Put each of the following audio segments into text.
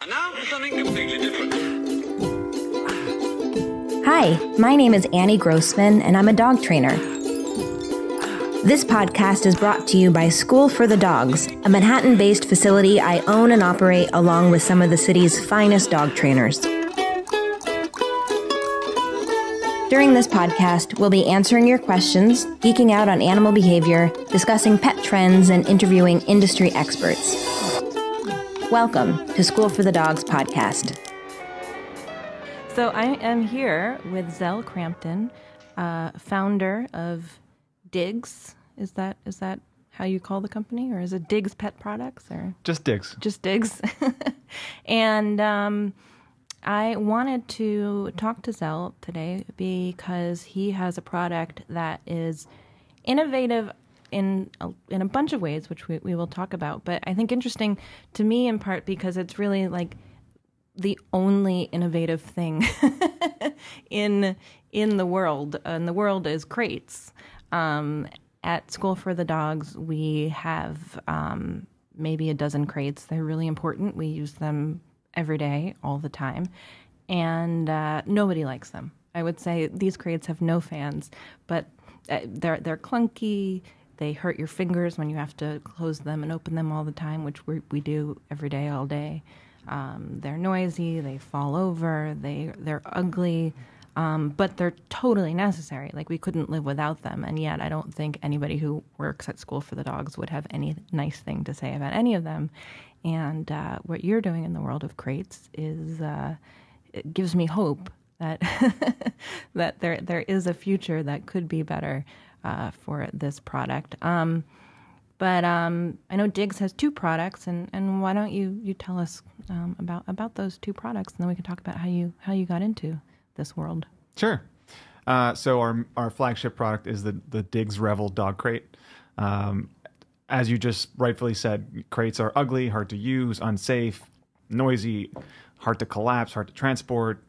And now for something completely different. Hi, my name is Annie Grossman, and I'm a dog trainer. This podcast is brought to you by School for the Dogs, a Manhattan-based facility I own and operate along with some of the city's finest dog trainers. During this podcast, we'll be answering your questions, geeking out on animal behavior, discussing pet trends, and interviewing industry experts. Welcome to School for the Dogs podcast. So I am here with Zel Crampton, founder of Diggs. Is that how you call the company, or is it Diggs Pet Products, or just Diggs? Just Diggs. And I wanted to talk to Zel today because he has a product that is innovative in a bunch of ways, which we will talk about. But I think interesting to me in part because it's really like the only innovative thing in the world. And the world is crates. At School for the Dogs, we have maybe a dozen crates. They're really important. We use them every day, all the time. And nobody likes them. I would say these crates have no fans, but they're clunky. They hurt your fingers when you have to close them and open them all the time, which we do every day, all day. They're noisy. They fall over. They're ugly. But they're totally necessary. Like, we couldn't live without them. And yet I don't think anybody who works at School for the Dogs would have any nice thing to say about any of them. And what you're doing in the world of crates is it gives me hope that that there is a future that could be better for this product. But I know Diggs has two products, and why don't you tell us about those two products, and then we can talk about how you got into this world. Sure. So our flagship product is the Diggs Revol dog crate. As you just rightfully said, crates are ugly, hard to use, unsafe, noisy, hard to collapse, hard to transport.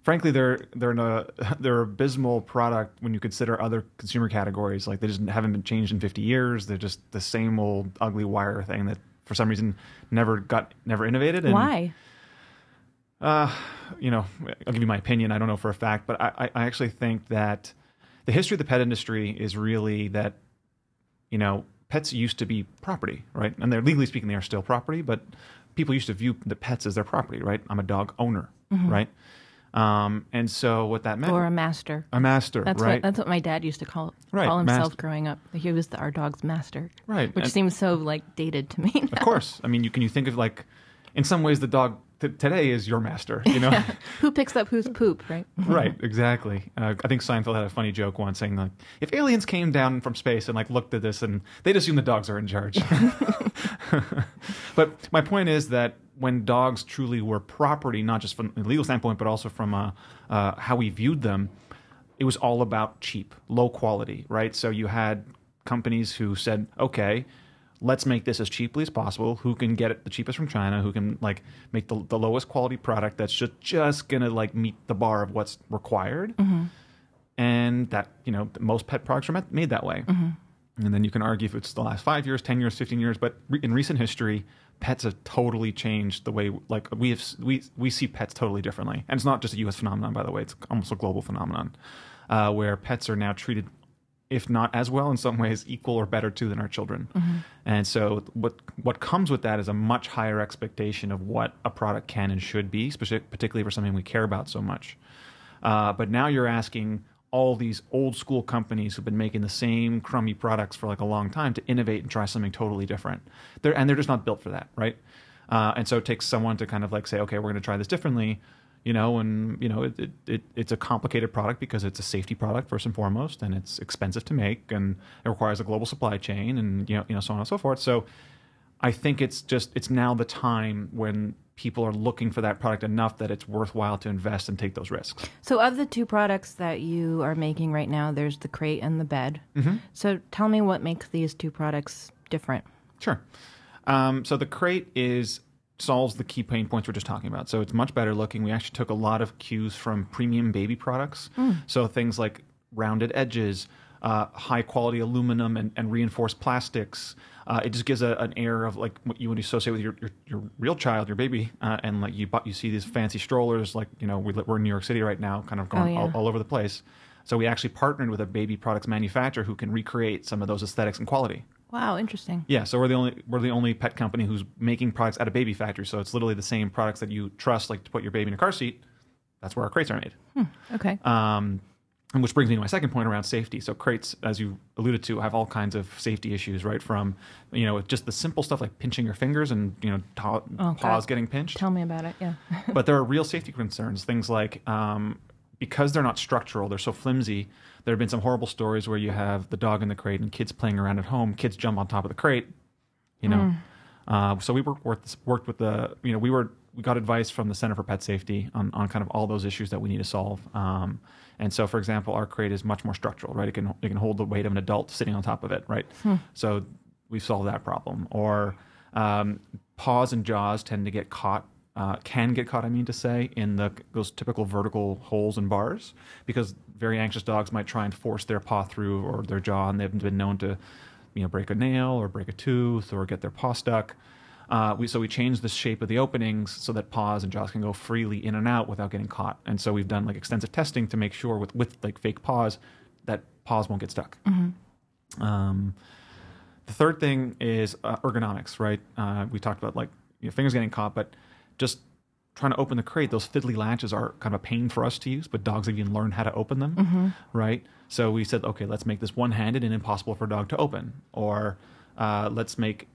Frankly, they're abysmal product when you consider other consumer categories. Like, they just haven't been changed in 50 years. They're just the same old ugly wire thing that for some reason never innovated. And, why? I'll give you my opinion. I don't know for a fact, but I actually think that the history of the pet industry is really that, pets used to be property, right? And they're legally speaking, they are still property, but people used to view the pets as their property, right? I'm a dog owner, right? And so what that meant... Or a master. A master, right? That's what my dad used to call himself growing up. He was our dog's master. Right. Which seems so, dated to me now. Of course. I mean, you think of, in some ways, the dog today is your master, Yeah. Who picks up whose poop, right? Right, exactly. I think Seinfeld had a funny joke once saying, if aliens came down from space and, looked at this and they'd assume the dogs are in charge. But my point is that when dogs truly were property, not just from a legal standpoint, but also from how we viewed them, it was all about cheap, low quality, right? So you had companies who said, okay, let's make this as cheaply as possible. Who can get it the cheapest from China? Who can make the lowest quality product that's just gonna meet the bar of what's required? Mm-hmm. And that most pet products are made that way. Mm-hmm. And then you can argue if it's the last 5 years, 10 years, 15 years, but in recent history, pets have totally changed the way we see pets totally differently. And it's not just a U.S. phenomenon, by the way; it's almost a global phenomenon, where pets are now treated, if not as well, in some ways equal or better too than our children. Mm-hmm. And so what comes with that is a much higher expectation of what a product can and should be, particularly for something we care about so much. But now you're asking all these old school companies who've been making the same crummy products for a long time to innovate and try something totally different. They're just not built for that, right? And so it takes someone to kind of say, okay, we're going to try this differently. It's a complicated product because it's a safety product first and foremost, and it's expensive to make, and it requires a global supply chain, and so on and so forth. So I think it's now the time when people are looking for that product enough that it's worthwhile to invest and take those risks. So of the two products that you are making right now, there's the crate and the bed. Mm-hmm. So tell me what makes these two products different. Sure. So the crate solves the key pain points we're just talking about. So it's much better looking. We actually took a lot of cues from premium baby products. So things like rounded edges, high quality aluminum and reinforced plastics. It just gives an air of like what you would associate with your real child, your baby, and like you see these fancy strollers, like we're in New York City right now, kind of going all over the place. So we actually partnered with a baby products manufacturer who can recreate some of those aesthetics and quality. Wow, interesting. Yeah, so we're the only pet company who's making products at a baby factory. So it's literally the same products that you trust, like to put your baby in a car seat. That's where our crates are made. Okay. And which brings me to my second point around safety. So crates, as you alluded to, have all kinds of safety issues, right? From just the simple stuff like pinching your fingers and paws getting pinched. Tell me about it. Yeah. But there are real safety concerns. Things like because they're not structural, they're so flimsy. There have been some horrible stories where you have the dog in the crate and kids playing around at home. Kids jump on top of the crate. So we worked with the we got advice from the Center for Pet Safety on kind of all those issues that we need to solve. And so, for example, our crate is much more structural, right? It can hold the weight of an adult sitting on top of it, right? So we've solved that problem. Or paws and jaws tend to get caught. Can get caught, I mean to say, in those typical vertical holes and bars, because very anxious dogs might try and force their paw through or their jaw, and they've been known to, break a nail or break a tooth or get their paw stuck. So we changed the shape of the openings so that paws and jaws can go freely in and out without getting caught. And so we've done like extensive testing to make sure with like fake paws that paws won't get stuck. The third thing is ergonomics, right? We talked about like fingers getting caught, but just trying to open the crate, those fiddly latches are kind of a pain for us to use, but dogs have even learned how to open them, right? So we said, okay, let's make this one-handed and impossible for a dog to open. Or let's make,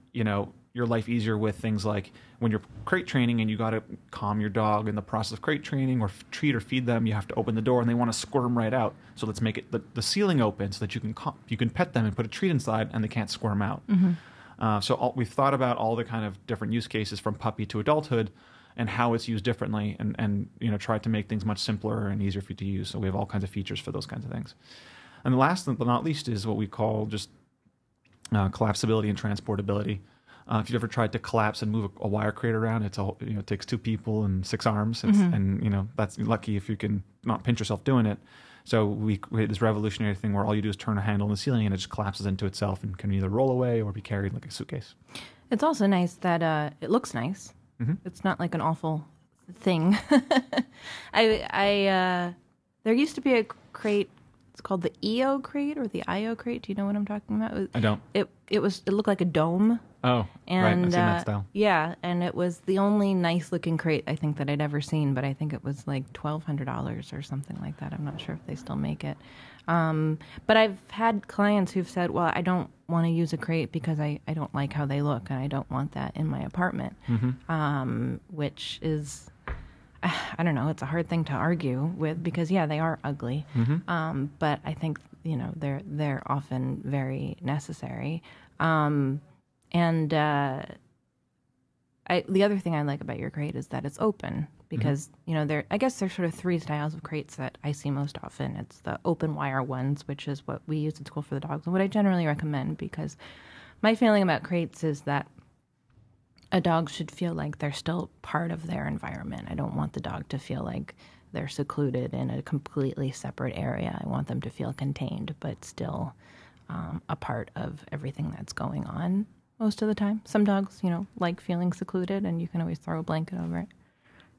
your life easier with things like when you're crate training and you got to calm your dog in the process of crate training or treat or feed them, you have to open the door and they want to squirm right out. So let's make it the ceiling open so that you can pet them and put a treat inside and they can't squirm out. We've thought about all the kind of different use cases from puppy to adulthood and how it's used differently and tried to make things much simpler and easier for you to use. So we have all kinds of features for those kinds of things. And the last but not least is what we call just collapsibility and transportability. If you've ever tried to collapse and move a wire crate around, it takes 2 people and 6 arms, and that's lucky if you can not pinch yourself doing it. So we had this revolutionary thing where all you do is turn a handle in the ceiling and it just collapses into itself and can either roll away or be carried like a suitcase. It's also nice that it looks nice. It's not like an awful thing. There used to be a crate. It's called the EO crate or the IO crate. Do you know what I'm talking about? I don't. It looked like a dome. Oh, and, right. I've seen that style. Yeah, and it was the only nice-looking crate I think that I'd ever seen, but I think it was like $1,200 or something like that. I'm not sure if they still make it. But I've had clients who've said, well, I don't want to use a crate because I don't like how they look, and I don't want that in my apartment, which is, I don't know, it's a hard thing to argue with because, yeah, they are ugly. But I think, they're often very necessary. The other thing I like about your crate is that it's open because, I guess there's sort of 3 styles of crates that I see most often. It's the open wire ones, which is what we use at school for the dogs and what I generally recommend because my feeling about crates is that a dog should feel like they're still part of their environment. I don't want the dog to feel like they're secluded in a completely separate area. I want them to feel contained, but still a part of everything that's going on most of the time. Some dogs, like feeling secluded, and you can always throw a blanket over it.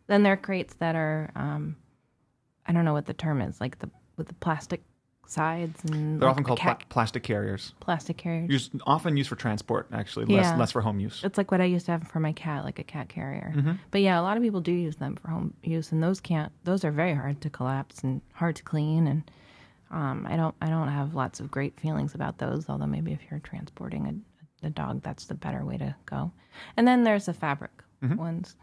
Then there are crates that are, I don't know what the term is, like with the plastic sides. And they're often called plastic carriers. Plastic carriers. Often used for transport, actually, less for home use. It's like what I used to have for my cat, like a cat carrier. But yeah, a lot of people do use them for home use, and those are very hard to collapse and hard to clean, and I don't have lots of great feelings about those, although maybe if you're transporting a dog, that's the better way to go. And then there's the fabric ones,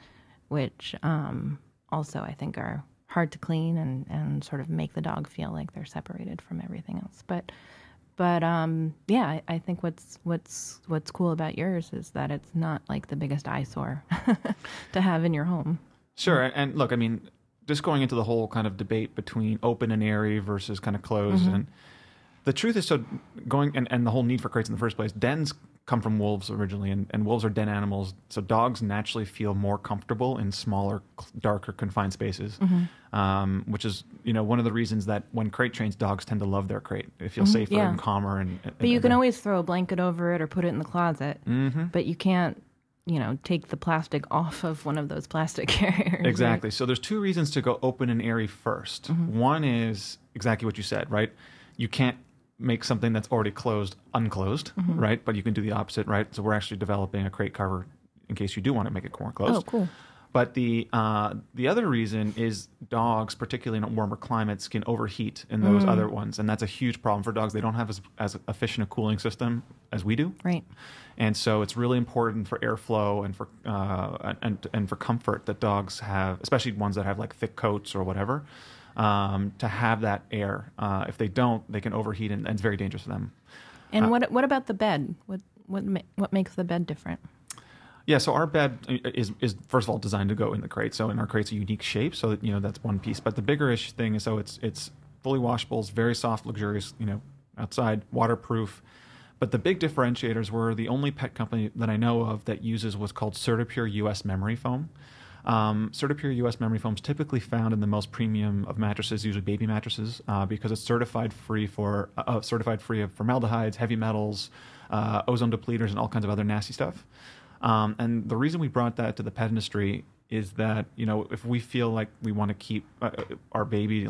which also I think are hard to clean and sort of make the dog feel like they're separated from everything else. But yeah, I think what's cool about yours is that it's not like the biggest eyesore to have in your home. Sure, and look, I mean, just going into the whole kind of debate between open and airy versus kind of closed, and the truth is, and the whole need for crates in the first place, dens come from wolves originally, and wolves are den animals. So dogs naturally feel more comfortable in smaller, darker, confined spaces, which is one of the reasons that when crate trains, dogs tend to love their crate. They feel safer and calmer. But you can always throw a blanket over it or put it in the closet. But you can't, take the plastic off of one of those plastic carriers. Exactly. Right? So there's two reasons to go open and airy first. One is exactly what you said, right? You can't make something that's already closed unclosed, right? But you can do the opposite, right? So we're actually developing a crate cover in case you do want to make it more closed. Oh, cool. But the other reason is dogs, particularly in warmer climates, can overheat in those other ones, and that's a huge problem for dogs. They don't have as efficient a cooling system as we do, right? And so it's really important for airflow and for and for comfort that dogs have, especially ones that have like thick coats or whatever, to have that air. If they don't, they can overheat, and it's very dangerous for them. And what about the bed? What makes the bed different? Yeah, so our bed is first of all designed to go in the crate. So in our crate's a unique shape, so that, that's one piece. But the bigger-ish thing is, so it's fully washable, it's very soft, luxurious, outside, waterproof. But the big differentiators were the only pet company that I know of that uses what's called Certipure US memory foam. Certipure US memory foam is typically found in the most premium of mattresses, usually baby mattresses, because it's certified free of formaldehydes, heavy metals, ozone depleters, and all kinds of other nasty stuff. And the reason we brought that to the pet industry is that, if we feel like we want to keep our baby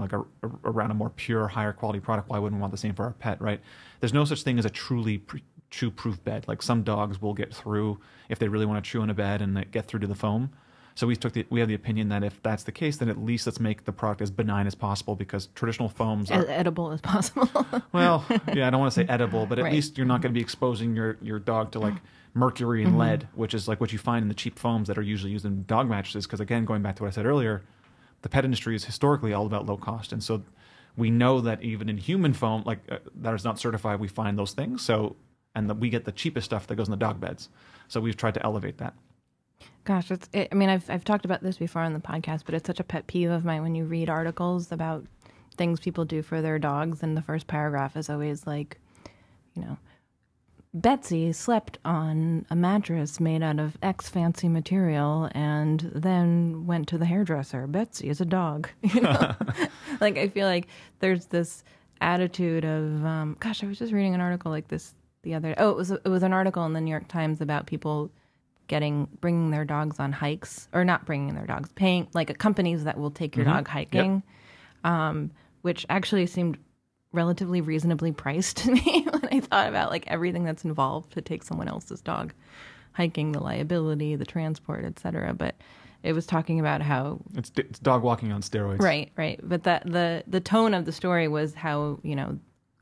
around a more pure, higher quality product, why wouldn't we want the same for our pet, right? There's no such thing as a truly chew-proof bed. Like some dogs will get through if they really want to chew on a bed and they get through to the foam. So we have the opinion that if that's the case, then at least let's make the product as benign as possible, because traditional foams are... As edible as possible. Well, yeah, I don't want to say edible, but at Right. least you're not going to be exposing your dog to mercury and lead, which is like what you find in the cheap foams that are usually used in dog mattresses. Because again, going back to what I said earlier, the pet industry is historically all about low cost, and so we know that even in human foam, that is not certified, we find those things. So, and we get the cheapest stuff that goes in the dog beds. So we've tried to elevate that. Gosh, I've talked about this before on the podcast, but it's such a pet peeve of mine when you read articles about things people do for their dogs, and the first paragraph is always like, Betsy slept on a mattress made out of X fancy material and then went to the hairdresser. Betsy is a dog. I feel like there's this attitude of, I was just reading an article like this the other day. Oh, it was an article in the New York Times about people bringing their dogs on hikes, or not bringing their dogs, paying companies that will take your dog hiking, which actually seemed relatively reasonably priced to me when I thought about everything that's involved to take someone else's dog hiking, the liability, the transport, etc. But it was talking about how it's dog walking on steroids. Right. But that the tone of the story was how,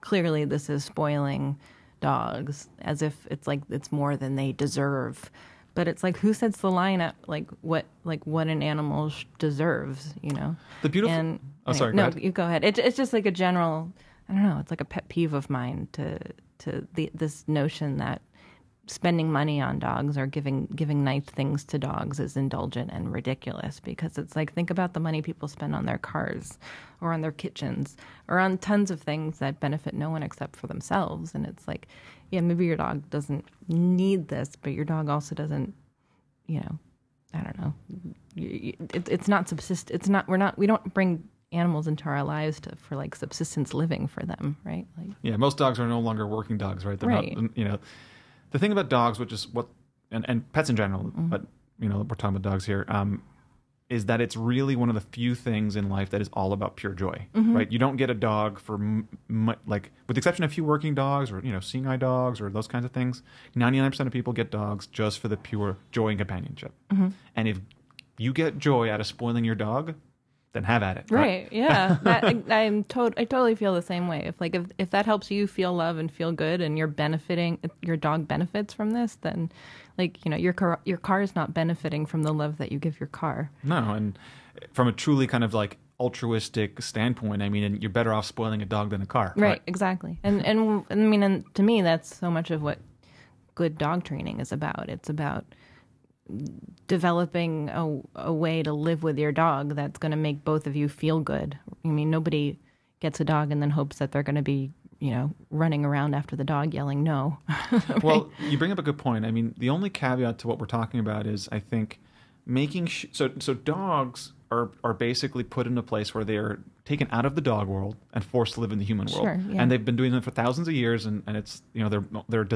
clearly this is spoiling dogs, as if it's more than they deserve. But it's who sets the line at what an animal deserves, The beautiful. And, sorry. No, you go ahead. It's just a general. I don't know. It's a pet peeve of mine to this notion that spending money on dogs or giving nice things to dogs is indulgent and ridiculous, because it's think about the money people spend on their cars or on their kitchens or on tons of things that benefit no one except for themselves. And it's maybe your dog doesn't need this, but your dog also doesn't, I don't know. It's not subsist. It's not. We don't bring animals into our lives for subsistence living for them, right? Most dogs are no longer working dogs, right? They're right. not, the thing about dogs, which is and pets in general, but we're talking about dogs here, is that it's really one of the few things in life that is all about pure joy, right? You don't get a dog for with the exception of a few working dogs or seeing eye dogs or those kinds of things. 99% of people get dogs just for the pure joy and companionship. And if you get joy out of spoiling your dog, then have at it. Right. Yeah. I totally feel the same way. If that helps you feel love and feel good, and you're benefiting, your dog benefits from this, then your car is not benefiting from the love that you give your car. No, and from a truly kind of altruistic standpoint, and you're better off spoiling a dog than a car. Right. Exactly. And to me, that's so much of what good dog training is about. It's about developing a way to live with your dog that's going to make both of you feel good. Nobody gets a dog and then hopes that they're going to be running around after the dog yelling no. Right? Well, you bring up a good point. I mean, the only caveat to what we're talking about is, I think, making so dogs are basically put in a place where they are taken out of the dog world and forced to live in the human world. Sure, yeah. And they've been doing it for thousands of years, and it's they're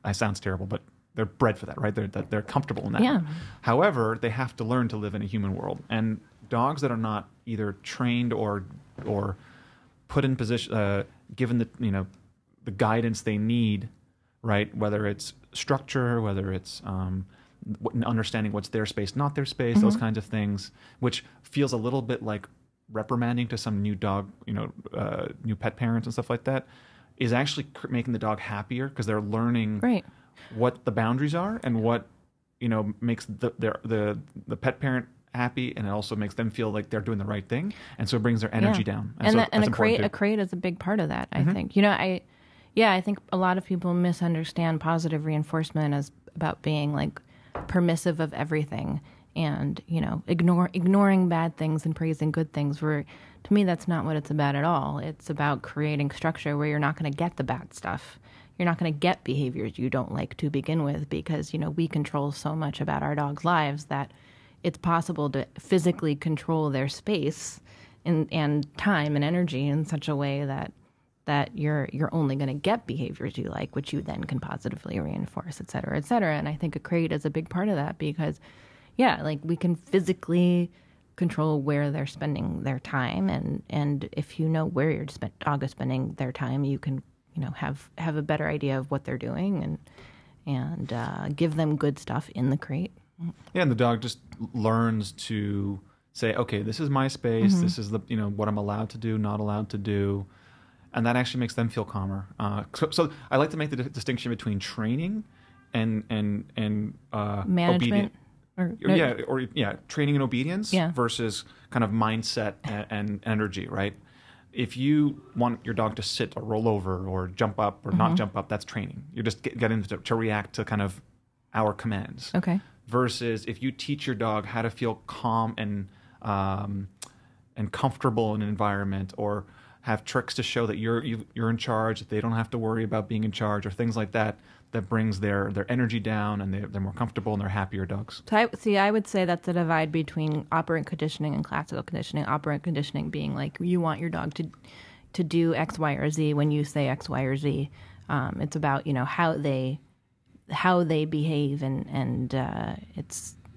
I sounds terrible, but they're bred for that, right? They're comfortable in that. Yeah. However, they have to learn to live in a human world, and dogs that are not either trained or put in position, given the guidance they need, right? Whether it's structure, whether it's understanding what's their space, not their space, those kinds of things, which feels a little bit like reprimanding to some new dog, new pet parents and stuff like that, is actually making the dog happier because they're learning what the boundaries are and what makes the pet parent happy, and it also makes them feel like they're doing the right thing, and so it brings their energy down. And a crate is a big part of that. I think. I think a lot of people misunderstand positive reinforcement as about being like permissive of everything, and ignoring bad things and praising good things. Where to me, that's not what it's about at all. It's about creating structure where you're not going to get the bad stuff. You're not going to get behaviors you don't like to begin with, because we control so much about our dogs' lives that it's possible to physically control their space and time and energy in such a way that you're only going to get behaviors you like, which you then can positively reinforce, et cetera, et cetera. And I think a crate is a big part of that because, we can physically control where they're spending their time, and if you know where your dog is spending their time, you can have a better idea of what they're doing and give them good stuff in the crate. Yeah, and the dog just learns to say, okay, this is my space. This is the what I'm allowed to do, not allowed to do, and that actually makes them feel calmer. So I like to make the distinction between training and management, training and obedience versus kind of mindset and energy, right? If you want your dog to sit or roll over or jump up or not jump up, that's training. You're just getting to react to kind of our commands. Okay. Versus if you teach your dog how to feel calm and comfortable in an environment, or have tricks to show that you're in charge, that they don't have to worry about being in charge, or things like that, that brings their energy down, and they're more comfortable and they're happier dogs. So I would say that's the divide between operant conditioning and classical conditioning. Operant conditioning being like you want your dog to do X, Y, or Z when you say X, Y, or Z. It's about how they behave, and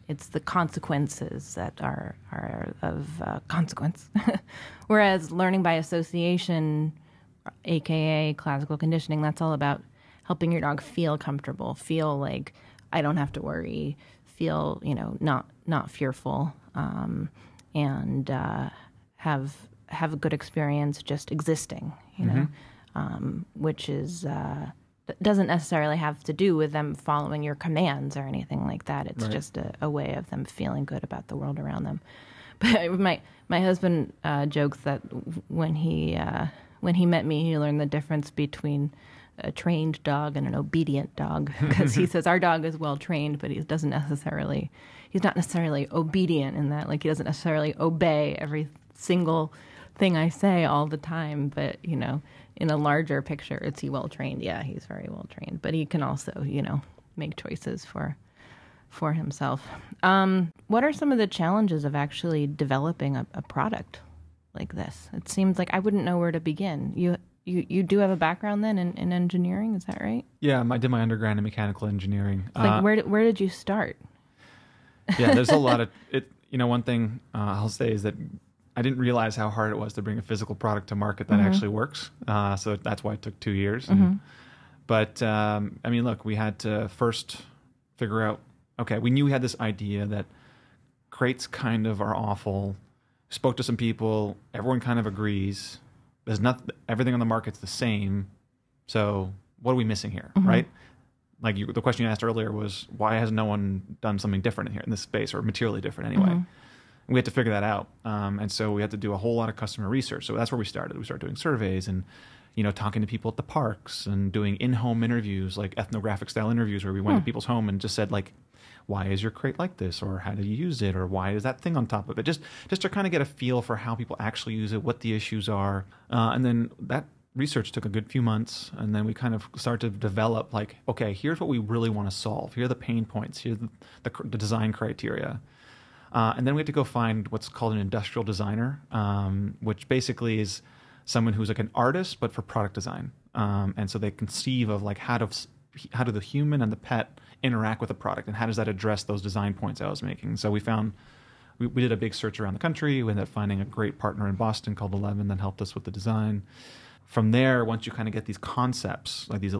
it's the consequences that are of consequence. Whereas learning by association, aka classical conditioning, that's all about helping your dog feel comfortable, feel like I don't have to worry, feel not fearful, and have a good experience just existing. Which is. Doesn't necessarily have to do with them following your commands or anything like that. It's just a way of them feeling good about the world around them. But my husband jokes that when he met me, he learned the difference between a trained dog and an obedient dog, because he says our dog is well trained, but he's not necessarily obedient in that, like he doesn't necessarily obey every single thing I say all the time, but in a larger picture, is he well trained? Yeah, he's very well trained, but he can also, make choices for himself. What are some of the challenges of actually developing a product like this? It seems like I wouldn't know where to begin. You do have a background then in engineering, is that right? Yeah, I did my undergrad in mechanical engineering. Where did you start? Yeah, there's a lot of it. One thing I'll say is that I didn't realize how hard it was to bring a physical product to market that actually works. So that's why it took 2 years. But look, we had to first figure out, okay, we knew we had this idea that crates kind of are awful. Spoke to some people, everyone kind of agrees. There's everything on the market's the same. So what are we missing here, right? Like the question you asked earlier was, why has no one done something different in this space, or materially different anyway? We had to figure that out. And so we had to do a whole lot of customer research. So that's where we started. We started doing surveys and, talking to people at the parks and doing in-home interviews, like ethnographic style interviews, where we went to people's home and just said, like, why is your crate like this? Or how do you use it? Or why is that thing on top of it? Just to kind of get a feel for how people actually use it, what the issues are. And then that research took a good few months, and then we kind of started to develop like, okay, here's what we really want to solve. Here are the pain points. Here's the design criteria. And then we had to go find what's called an industrial designer, which basically is someone who's like an artist, but for product design. And so they conceive of like how do the human and the pet interact with the product, and how does that address those design points I was making. So we found, we did a big search around the country. We ended up finding a great partner in Boston called 11 that helped us with the design. From there, once you kind of get these concepts, like these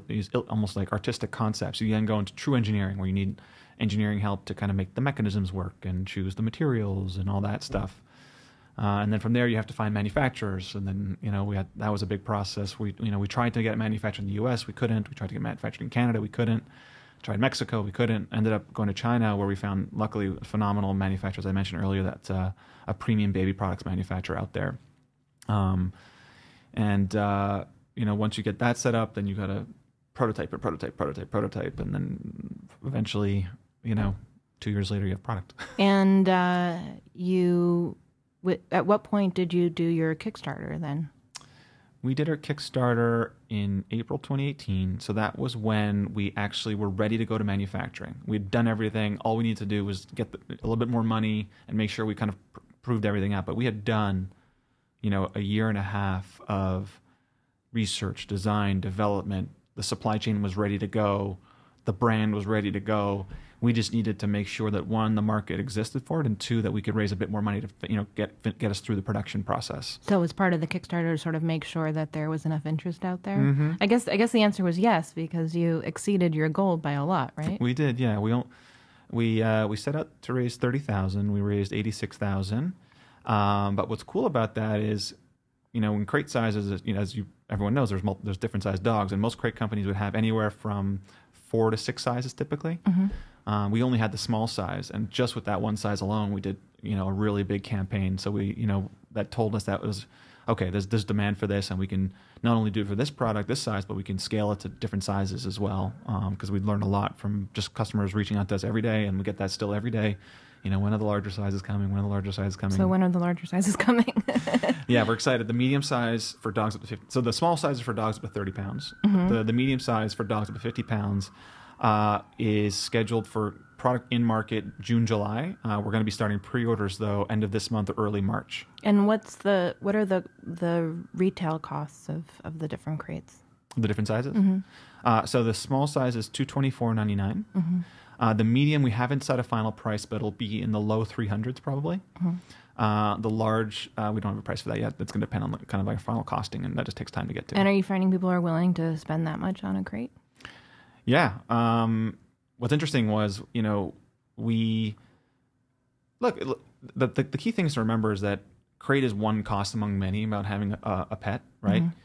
almost like artistic concepts, you then go into true engineering, where you need engineering help to kind of make the mechanisms work and choose the materials and all that stuff. And then from there, you have to find manufacturers. And then, that was a big process. We tried to get it manufactured in the U.S. We couldn't. We tried to get it manufactured in Canada. We couldn't. Tried Mexico. We couldn't. Ended up going to China, where we found, luckily, phenomenal manufacturers. I mentioned earlier that's a premium baby products manufacturer out there. Once you get that set up, then you got to prototype, and then eventually, 2 years later, you have product. And at what point did you do your Kickstarter then? We did our Kickstarter in April 2018, so that was when we actually were ready to go to manufacturing. We'd done everything. All we needed to do was get a little bit more money and make sure we kind of proved everything out. But we had done, a year and a half of research, design, development. The supply chain was ready to go. The brand was ready to go. We just needed to make sure that, one, the market existed for it, and two, that we could raise a bit more money to get us through the production process. So it was part of the Kickstarter to sort of make sure that there was enough interest out there? Mm-hmm. I guess the answer was yes, because you exceeded your goal by a lot, right? We did, yeah. We set out to raise $30,000. We raised $86,000. But what's cool about that is, in crate sizes, as everyone knows, there's different sized dogs, and most crate companies would have anywhere from 4 to 6 sizes typically. Mm-hmm. We only had the small size, and just with that one size alone, we did, a really big campaign. So we, that told us that was, okay, there's demand for this, and we can not only do it for this product, this size, but we can scale it to different sizes as well. Because we'd learned a lot from just customers reaching out to us every day, and we get that still every day. When are the larger sizes coming? When are the larger sizes coming? So when are the larger sizes coming? Yeah, we're excited. The medium size for dogs up to 50. So the small size is for dogs up to 30 pounds. Mm-hmm. The medium size for dogs up to 50 pounds is scheduled for product in market June, July. We're going to be starting pre-orders though end of this month or early March. And what are the retail costs of the different crates? The different sizes? Mm-hmm. So the small size is $224.99. Mm-hmm. The medium, we haven't set a final price, but it'll be in the low 300s probably. Mm-hmm. The large, we don't have a price for that yet. That's going to depend on kind of our final costing, and that just takes time to get to. And are you finding people are willing to spend that much on a crate? Yeah. What's interesting was, we look. The key things to remember is that crate is one cost among many about having a pet, right? Mm-hmm.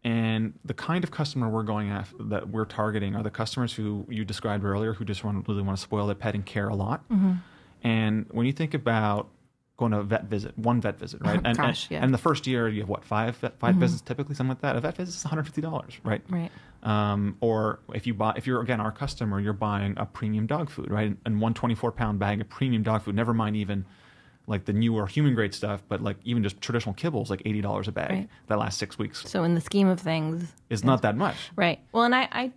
And the kind of customer we're going after, that we're targeting, are the customers who you described earlier, who just really want to spoil their pet and care a lot. Mm-hmm. And when you think about going to one vet visit, right? And the first year you have what, five mm-hmm. visits typically, something like that. A vet visit is $150, right? Right. Or if you're again our customer, you're buying a premium dog food, right? And 124-pound bag of premium dog food, never mind even like the newer human grade stuff, but like even just traditional kibbles, like $80 a bag. Right. That lasts 6 weeks. So in the scheme of things, it's not that much, right? Well, and I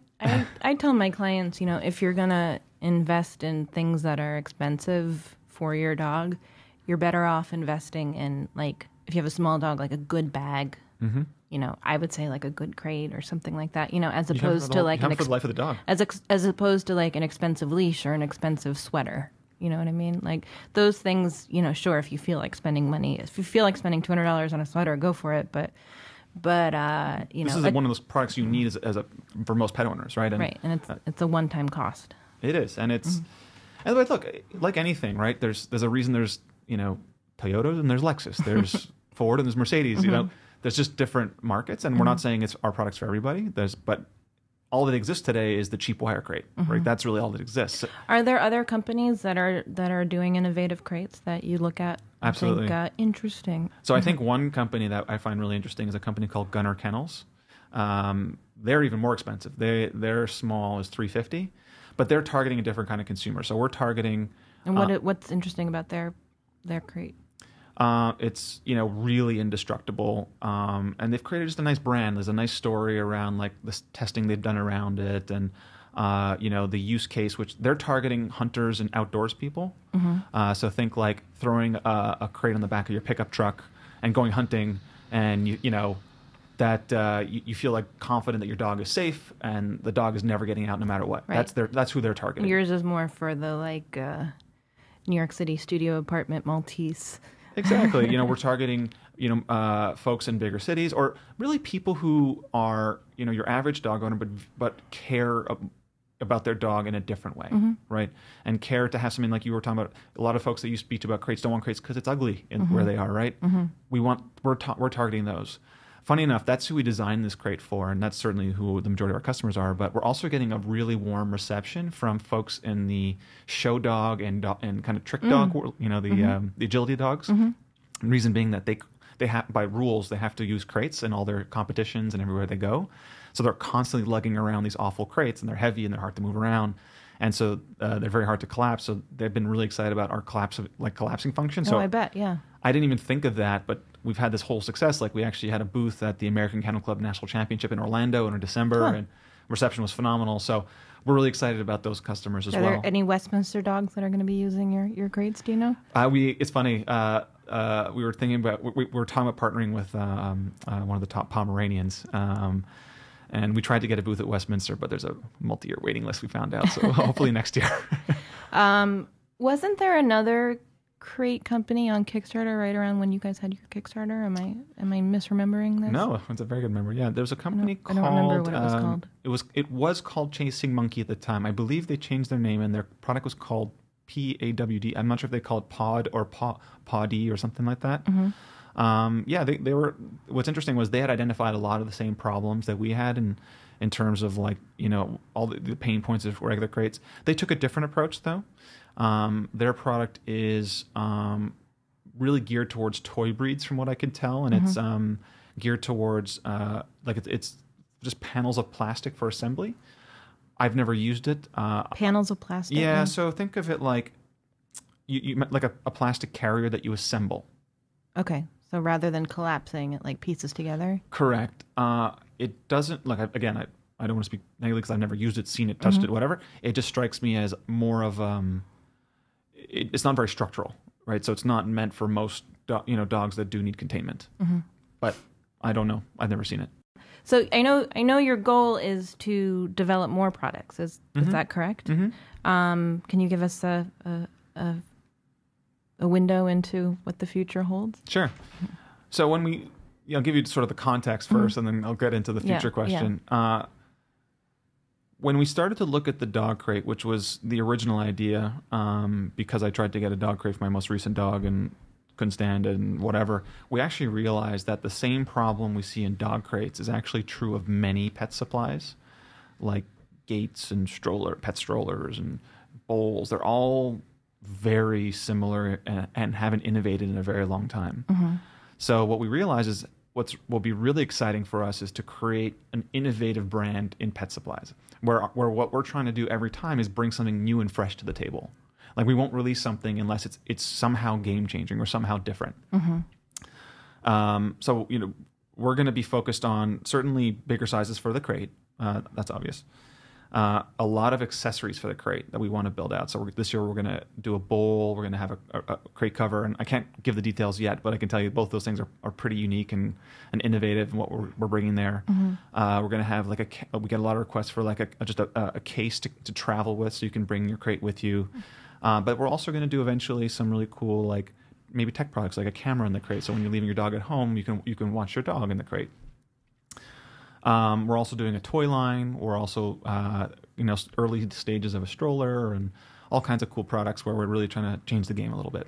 tell my clients, if you're gonna invest in things that are expensive for your dog, you're better off investing in, like, if you have a small dog, like a good bag. Mm-hmm. I would say like a good crate or something like that. As opposed to like for the life of the dog, as opposed to like an expensive leash or an expensive sweater. You know what I mean? Like those things, sure, if you feel like spending money, if you feel like spending $200 on a sweater, go for it. But this is one of those products you need for most pet owners, right? And, right, and it's a one-time cost. It is, and it's and look, like anything, right? There's a reason there's Toyotas and there's Lexus, there's Ford and there's Mercedes. Mm-hmm. There's just different markets, and we're not saying it's our products for everybody. But all that exists today is the cheap wire crate, right? That's really all that exists. Are there other companies that are doing innovative crates that you look at? Absolutely. Think, interesting. So I think one company that I find really interesting is a company called Gunner Kennels. They're even more expensive. Their small is $350, but they're targeting a different kind of consumer. So we're targeting. And what's interesting about their crate? It's really indestructible, and they've created just a nice brand. There's a nice story around like this testing they've done around it, and the use case, which they're targeting hunters and outdoors people. So think like throwing a crate on the back of your pickup truck and going hunting, and you feel like confident that your dog is safe and the dog is never getting out no matter what. Right. That's who they're targeting. Yours is more for the New York City studio apartment Maltese. Exactly. We're targeting, folks in bigger cities, or really people who are, your average dog owner, but care about their dog in a different way, right? And care to have something like you were talking about. A lot of folks that you speak to about crates don't want crates because it's ugly in where they are, right? We're targeting those. Funny enough, that's who we designed this crate for, and that's certainly who the majority of our customers are. But we're also getting a really warm reception from folks in the show dog and kind of trick dog world, the agility dogs. The reason being that they have, by rules, they have to use crates in all their competitions and everywhere they go. So they're constantly lugging around these awful crates, and they're heavy and they're hard to move around. And so they're very hard to collapse. So they've been really excited about our collapsing function. So I bet, yeah. I didn't even think of that, but we've had this whole success. Like we actually had a booth at the American Kennel Club National Championship in Orlando in December, and reception was phenomenal. So we're really excited about those customers as well. Are there any Westminster dogs that are going to be using your crates? Do you know? It's funny. We were thinking about we were talking about partnering with one of the top Pomeranians. And we tried to get a booth at Westminster, but there's a multi-year waiting list, we found out. So hopefully next year. Wasn't there another crate company on Kickstarter right around when you guys had your Kickstarter? Am I misremembering this? No, it's a very good memory. Yeah, there was a company called... I don't remember what it was called. It was called Chasing Monkey at the time. I believe they changed their name, and their product was called PAWD. I'm not sure if they called Pod or Poddy or something like that. They were. What's interesting was they had identified a lot of the same problems that we had in terms of all the pain points of regular crates. They took a different approach though. Their product is really geared towards toy breeds, from what I can tell, and it's geared towards it's just panels of plastic for assembly. I've never used it. Panels of plastic. Yeah, so think of it like you like a plastic carrier that you assemble. Okay. So rather than collapsing, it pieces together? Correct. It doesn't, I don't want to speak negatively because I've never used it, seen it, touched it, whatever. It just strikes me as more of, it's not very structural, right? So it's not meant for most, dogs that do need containment. But I don't know. I've never seen it. So I know your goal is to develop more products. Is that correct? Can you give us a window into what the future holds? Sure. So when I'll give you sort of the context first, and then I'll get into the future question. Yeah. When we started to look at the dog crate, which was the original idea, because I tried to get a dog crate for my most recent dog and couldn't stand it and whatever, we actually realized that the same problem we see in dog crates is actually true of many pet supplies, like gates and pet strollers and bowls. They're all very similar and haven't innovated in a very long time. So what we realize is what will be really exciting for us is to create an innovative brand in pet supplies, where what we're trying to do every time is bring something new and fresh to the table. Like we won't release something unless it's somehow game changing or somehow different. So we're going to be focused on certainly bigger sizes for the crate. That's obvious. A lot of accessories for the crate that we want to build out. So this year we're going to do a bowl. We're going to have a crate cover, and I can't give the details yet, but I can tell you both those things are pretty unique and innovative in what we're bringing there. We're going to have we get a lot of requests for just a case to travel with, so you can bring your crate with you. But we're also going to do eventually some really cool maybe tech products, like a camera in the crate. So when you're leaving your dog at home, you can watch your dog in the crate. We're also doing a toy line. We're also, early stages of a stroller and all kinds of cool products where we're really trying to change the game a little bit.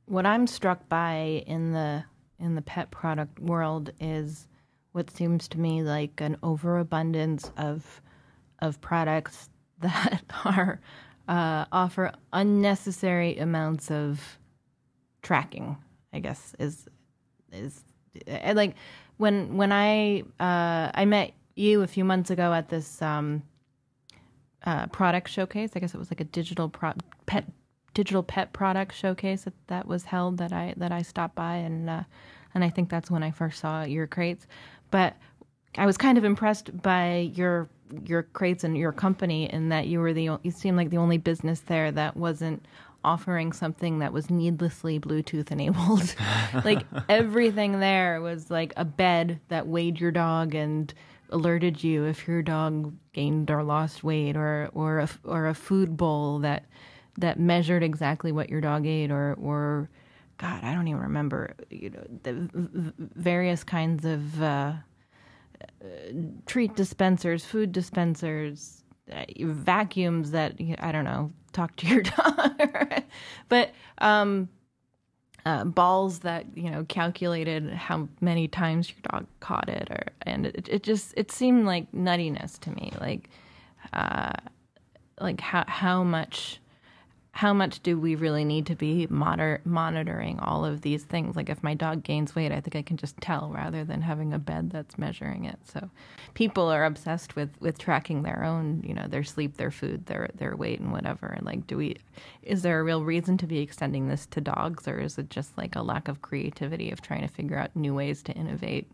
What I'm struck by in the pet product world is what seems to me like an overabundance of products that are offer unnecessary amounts of tracking, I guess is like when I met you a few months ago at this product showcase. I guess it was like a digital pet digital pet product showcase that was held that I stopped by, and I think that's when I first saw your crates. But I was kind of impressed by your crates and your company in that you seemed like the only business there that wasn't offering something that was needlessly Bluetooth enabled. Like everything there was like a bed that weighed your dog and alerted you if your dog gained or lost weight, or a food bowl that measured exactly what your dog ate, or God, I don't even remember, the various kinds of treat dispensers, food dispensers, vacuums that, I don't know, talk to your dog. But balls that, calculated how many times your dog caught it, and it seemed like nuttiness to me. Like how much do we really need to be monitoring all of these things? Like if my dog gains weight, I think I can just tell rather than having a bed that's measuring it. So people are obsessed with tracking their own, their sleep, their food, their weight and whatever. And like, is there a real reason to be extending this to dogs, or is it just like a lack of creativity of trying to figure out new ways to innovate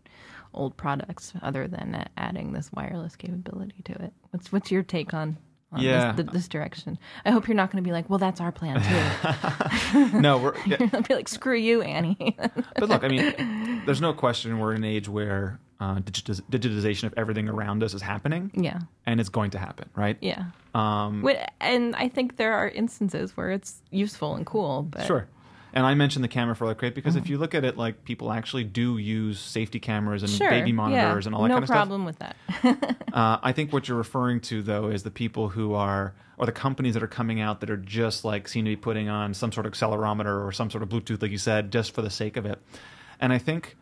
old products other than adding this wireless capability to it? What's your take on this direction? I hope you're not going to be like, well, that's our plan too. No, I'll be like, screw you, Annie. But look, I mean, there's no question we're in an age where digitization of everything around us is happening. Yeah. And it's going to happen, right? Yeah. And I think there are instances where it's useful and cool. But... Sure. And I mentioned the camera for the crate because if you look at it, like people actually do use safety cameras and baby monitors and all that kind of stuff. No problem with that. I think what you're referring to, though, is the people who are, or the companies that are coming out that are just like seem to be putting on some sort of accelerometer or some sort of Bluetooth, like you said, just for the sake of it. And I think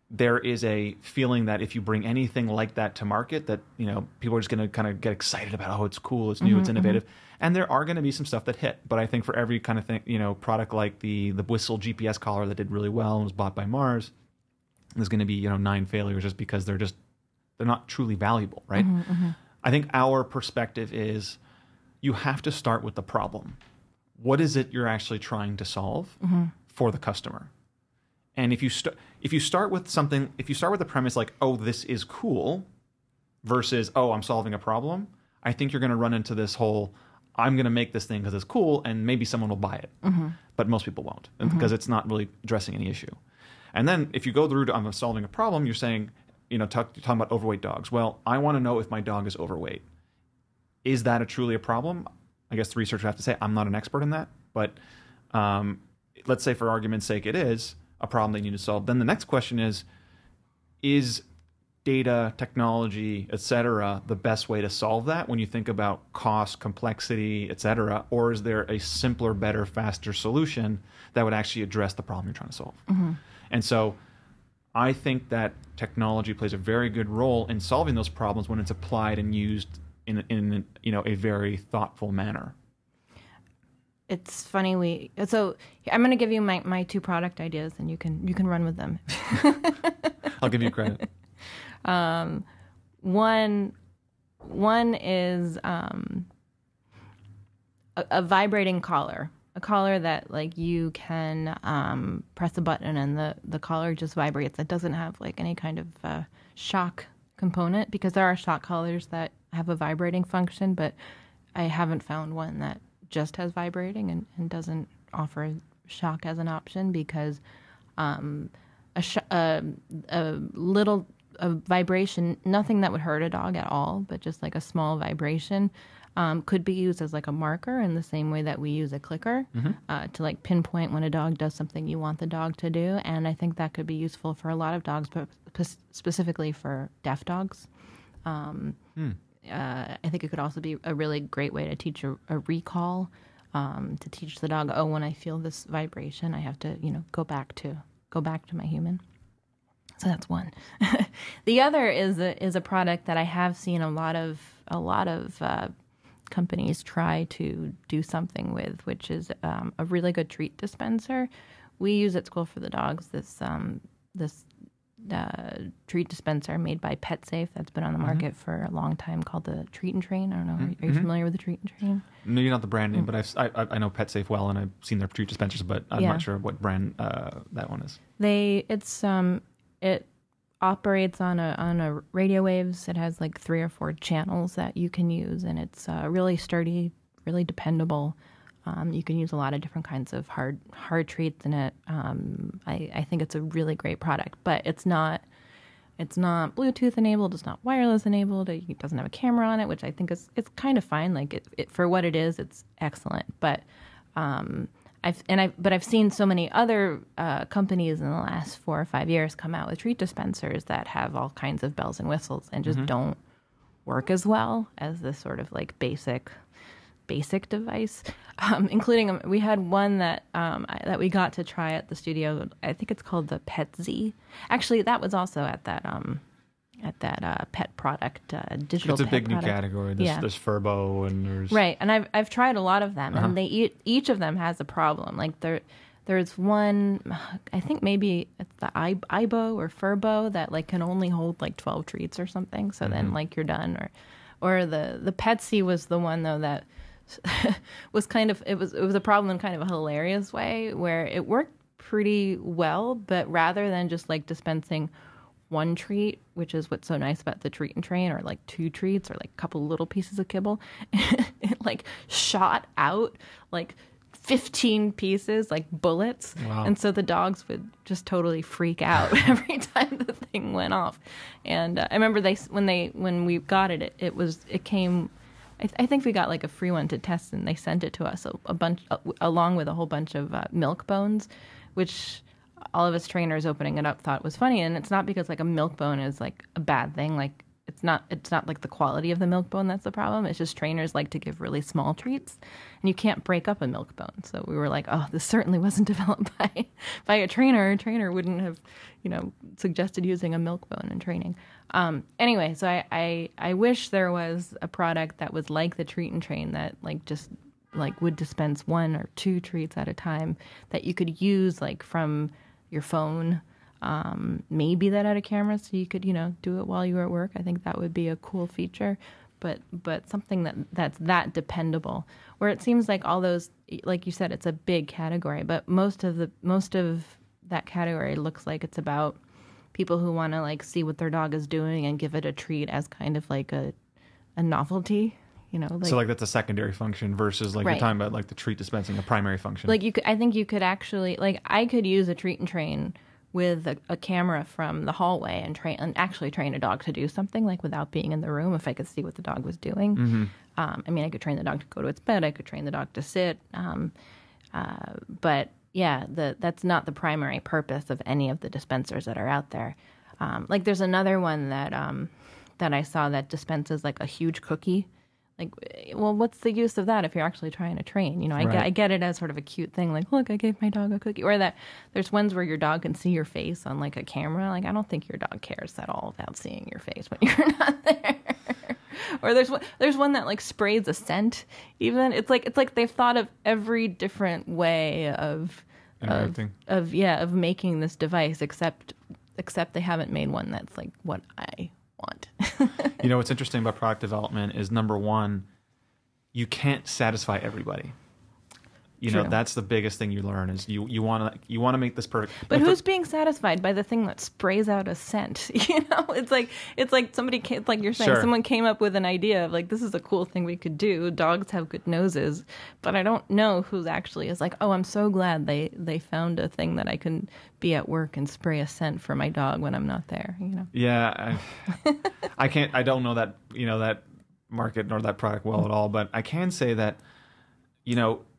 there is a feeling that if you bring anything like that to market, that people are just going to kind of get excited about, oh, it's cool, it's new, it's innovative. And there are going to be some stuff that hit. But I think for every kind of thing, product like the Whistle GPS collar that did really well and was bought by Mars, there's going to be 9 failures just because they're not truly valuable, right? I think our perspective is you have to start with the problem. What is it you're actually trying to solve for the customer? And if you start with the premise like, oh, this is cool, versus, oh, I'm solving a problem, I think you're going to run into this whole, I'm going to make this thing because it's cool, and maybe someone will buy it. But most people won't, because it's not really addressing any issue. And then if you go through to I'm solving a problem, you're saying, talking about overweight dogs. Well, I want to know if my dog is overweight. Is that truly a problem? I guess the researcher would have to say, I'm not an expert in that. But let's say for argument's sake it is a problem they need to solve. Then the next question is data, technology, etc., the best way to solve that when you think about cost, complexity, etc., or is there a simpler, better, faster solution that would actually address the problem you're trying to solve? And so I think that technology plays a very good role in solving those problems when it's applied and used in a very thoughtful manner. It's funny so I'm going to give you my 2 product ideas, and you can run with them. I'll give you credit. One is a vibrating collar, a collar that like you can press a button and the collar just vibrates. It doesn't have like any kind of shock component, because there are shock collars that have a vibrating function, but I haven't found one that just has vibrating and doesn't offer shock as an option, because a vibration, nothing that would hurt a dog at all, but just like a small vibration, could be used as like a marker in the same way that we use a clicker to like pinpoint when a dog does something you want the dog to do. And I think that could be useful for a lot of dogs, but specifically for deaf dogs. I think it could also be a really great way to teach a recall, to teach the dog, oh, when I feel this vibration, I have to, go back to my human. So that's one. The other is a product that I have seen a lot of companies try to do something with, which is a really good treat dispenser. We use at School for the Dogs this treat dispenser made by Pet Safe that's been on the market for a long time called the Treat and Train. I don't know. Are you familiar with the Treat and Train? No, you're not the brand name, but I know Pet Safe well, and I've seen their treat dispensers, but I'm not sure what brand that one is. It operates on a radio waves. It has like 3 or 4 channels that you can use, and it's really sturdy, really dependable. You can use a lot of different kinds of hard treats in it. I think it's a really great product, but it's not Bluetooth enabled. It's not wireless enabled. It doesn't have a camera on it, which I think it's kind of fine. Like it for what it is, it's excellent. But I've seen so many other companies in the last 4 or 5 years come out with treat dispensers that have all kinds of bells and whistles and just don't work as well as this sort of like basic device, including we had one that we got to try at the studio. I think it's called the Pet Z. Actually, that was also at that pet product digital. It's a big new category. There's Furbo and there's right. And I've tried a lot of them, and each of them has a problem. Like there's one, I think maybe it's the Ibo or Furbo that like can only hold like 12 treats or something. So then like you're done. Or the Petsy was the one though that was kind of it was a problem in kind of a hilarious way where it worked pretty well, but rather than just like dispensing one treat, which is what's so nice about the Treat and Train, or like 2 treats or like a couple little pieces of kibble, it like shot out like 15 pieces like bullets. Wow. And so the dogs would just totally freak out every time the thing went off. And I remember when we got it came. I think we got like a free one to test, and they sent it to us a bunch along with a whole bunch of milk bones, which all of us trainers opening it up thought was funny. And it's not because like a milk bone is like a bad thing. Like it's not like the quality of the milk bone that's the problem. It's just trainers like to give really small treats, and you can't break up a milk bone. So we were like, oh, this certainly wasn't developed by a trainer. A trainer wouldn't have, suggested using a milk bone in training. Anyway, so I wish there was a product that was like the Treat and Train that like just like would dispense 1 or 2 treats at a time that you could use like from your phone. Maybe that had a camera so you could, do it while you were at work. I think that would be a cool feature, but something that's that dependable, where it seems like all those, like you said, it's a big category, but most of that category looks like it's about people who want to like see what their dog is doing and give it a treat as kind of like a novelty. So like that's a secondary function versus like you're talking about like the treat dispensing, a primary function. Like I think you could actually, like I could use a Treat and Train with a camera from the hallway and actually train a dog to do something like without being in the room if I could see what the dog was doing. I mean, I could train the dog to go to its bed. I could train the dog to sit. But yeah, that's not the primary purpose of any of the dispensers that are out there. Like there's another one that I saw that dispenses like a huge cookie. Like, well, what's the use of that if you're actually trying to train? I get it as sort of a cute thing. Like, look, I gave my dog a cookie. Or that there's ones where your dog can see your face on like a camera. Like, I don't think your dog cares at all about seeing your face when you're not there. Or there's one that like sprays a scent. Even it's like they've thought of every different way of making this device, except they haven't made one that's like what I want. What's interesting about product development is, number one, you can't satisfy everybody. That's the biggest thing you learn is you want to make this product. But who's being satisfied by the thing that sprays out a scent? It's like somebody, like you're saying, someone came up with an idea of like, this is a cool thing we could do. Dogs have good noses, but I don't know who's actually is like, oh, I'm so glad they found a thing that I can be at work and spray a scent for my dog when I'm not there. Yeah, I don't know that that market nor that product well at all, but I can say that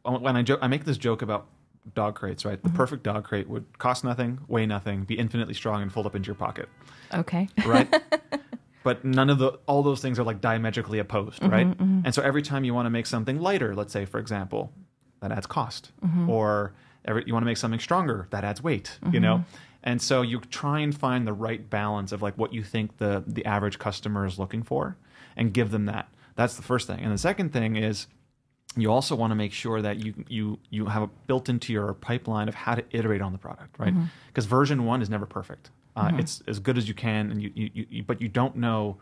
when I make this joke about dog crates, right? The perfect dog crate would cost nothing, weigh nothing, be infinitely strong, and fold up into your pocket. Okay. Right? But all those things are like diametrically opposed, right? And so every time you want to make something lighter, let's say, for example, that adds cost. Or you want to make something stronger, that adds weight, And so you try and find the right balance of like what you think the average customer is looking for and give them that. That's the first thing. And the second thing is, You also want to make sure that you have built into your pipeline of how to iterate on the product, right? Because version 1 is never perfect. It's as good as you can, and but you don't know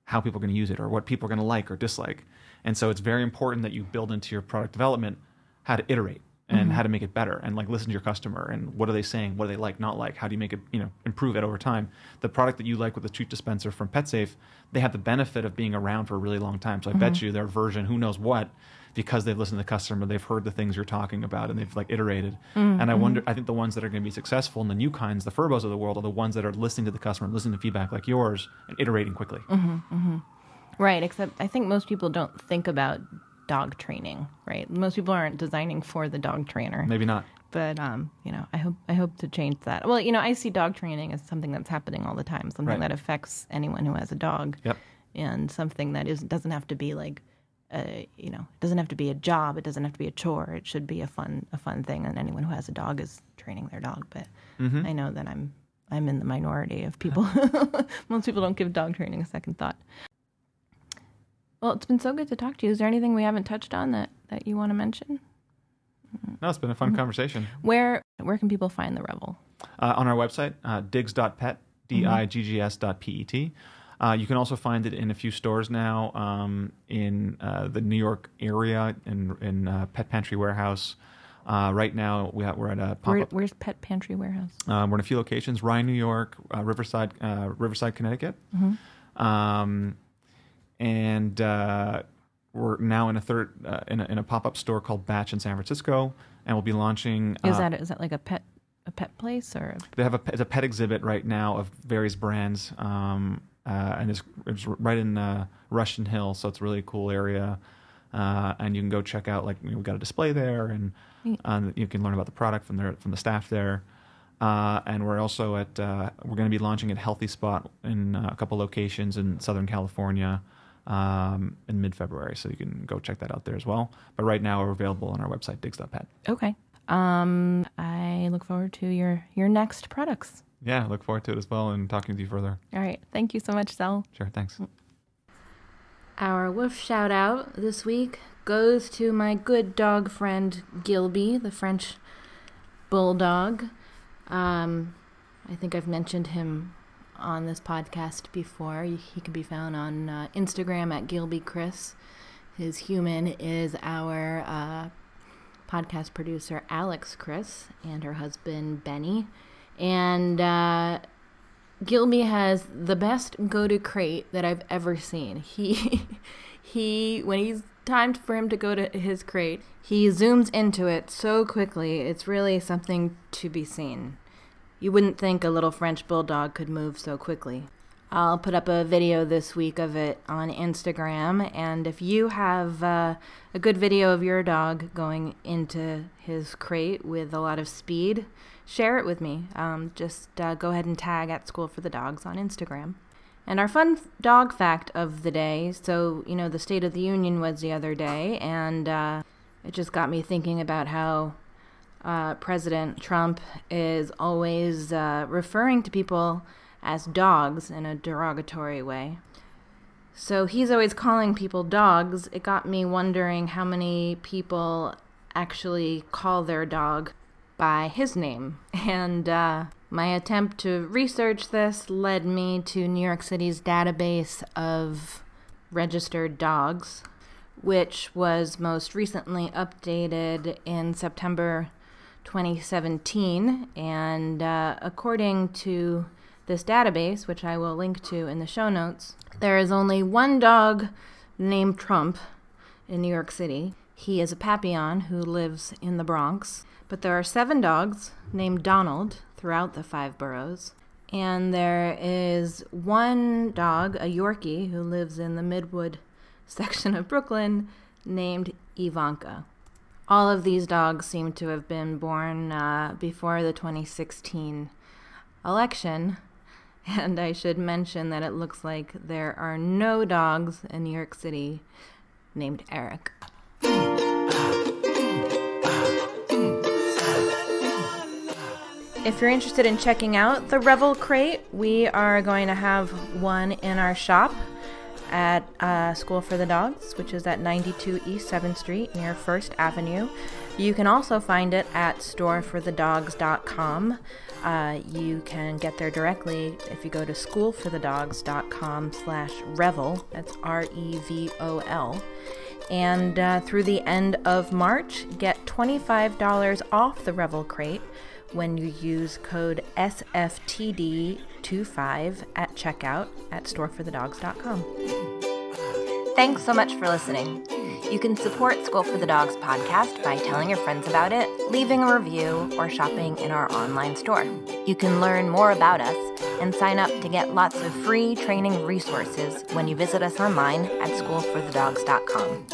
how people are going to use it or what people are going to like or dislike. And so it's very important that you build into your product development how to iterate and how to make it better, and like listen to your customer and what are they saying, what do they like, not like, how do you make it, improve it over time. The product that you like with the treat dispenser from PetSafe, they have the benefit of being around for a really long time. So I bet you their version, who knows what, because they've listened to the customer, they've heard the things you're talking about, and they've like iterated. And I think the ones that are going to be successful, and the new kinds, the Furbos of the world, are the ones that are listening to the customer, listening to feedback like yours, and iterating quickly. Right, except I think most people don't think about dog training, right? Most people aren't designing for the dog trainer. Maybe not. But I hope to change that. Well, I see dog training as something that's happening all the time, something that affects anyone who has a dog. Yep. And something that doesn't have to be like it doesn't have to be a job, it doesn't have to be a chore. It should be a fun thing, and anyone who has a dog is training their dog. But I know that I'm in the minority of people. Most people don't give dog training a second thought. Well, it's been so good to talk to you. Is there anything we haven't touched on that you want to mention? No, it's been a fun conversation. Where can people find the Revol? On our website, diggs.pet, diggs.pet. You can also find it in a few stores now in the New York area, in Pet Pantry Warehouse. Right now, we're at a pop-up. Where's Pet Pantry Warehouse? We're in a few locations: Rye, New York, Riverside, Connecticut. And we're now in a third in a pop-up store called Batch in San Francisco, and we'll be launching. Is that like a pet place, or they have it's a pet exhibit right now of various brands, and it's right in Russian Hill, so it's a really cool area, and you can go check out. Like we've got a display there, and you can learn about the product from the staff there. And we're also we're going to be launching at Healthy Spot in a couple locations in Southern California. In mid-February, so you can go check that out there as well. But right now we're available on our website, diggs.pet. Okay. I look forward to your next products. Yeah, I look forward to it as well and talking to you further. All right. Thank you so much, Zel. Sure, thanks. Our woof shout out this week goes to my good dog friend Gilby, the French bulldog. I think I've mentioned him on this podcast before. He can be found on Instagram at GilbyChris. His human is our podcast producer Alex Chris and her husband Benny. And Gilby has the best go-to crate that I've ever seen. He when he's time for him to go to his crate, he zooms into it so quickly. It's really something to be seen. You wouldn't think a little French bulldog could move so quickly. I'll put up a video this week of it on Instagram, and if you have a good video of your dog going into his crate with a lot of speed, share it with me. Just go ahead and tag at School for the Dogs on Instagram. And our fun dog fact of the day, so, the State of the Union was the other day, and it just got me thinking about how President Trump is always referring to people as dogs in a derogatory way. So he's always calling people dogs. It got me wondering how many people actually call their dog by his name. And my attempt to research this led me to New York City's database of registered dogs, which was most recently updated in September 2017, and according to this database, which I will link to in the show notes, there is only one dog named Trump in New York City. He is a Papillon who lives in the Bronx, but there are 7 dogs named Donald throughout the 5 boroughs, and there is one dog, a Yorkie, who lives in the Midwood section of Brooklyn, named Ivanka. All of these dogs seem to have been born before the 2016 election, and I should mention that it looks like there are no dogs in New York City named Eric. If you're interested in checking out the Revol crate, we are going to have one in our shop at School for the Dogs, which is at 92 East 7th Street near First Avenue. You can also find it at storeforthedogs.com. You can get there directly if you go to schoolforthedogs.com/Revol. That's Revol. And through the end of March, get $25 off the Revol crate when you use code SFTD25 at checkout at storeforthedogs.com. Thanks so much for listening. You can support School for the Dogs podcast by telling your friends about it, leaving a review, or shopping in our online store. You can learn more about us and sign up to get lots of free training resources when you visit us online at schoolforthedogs.com.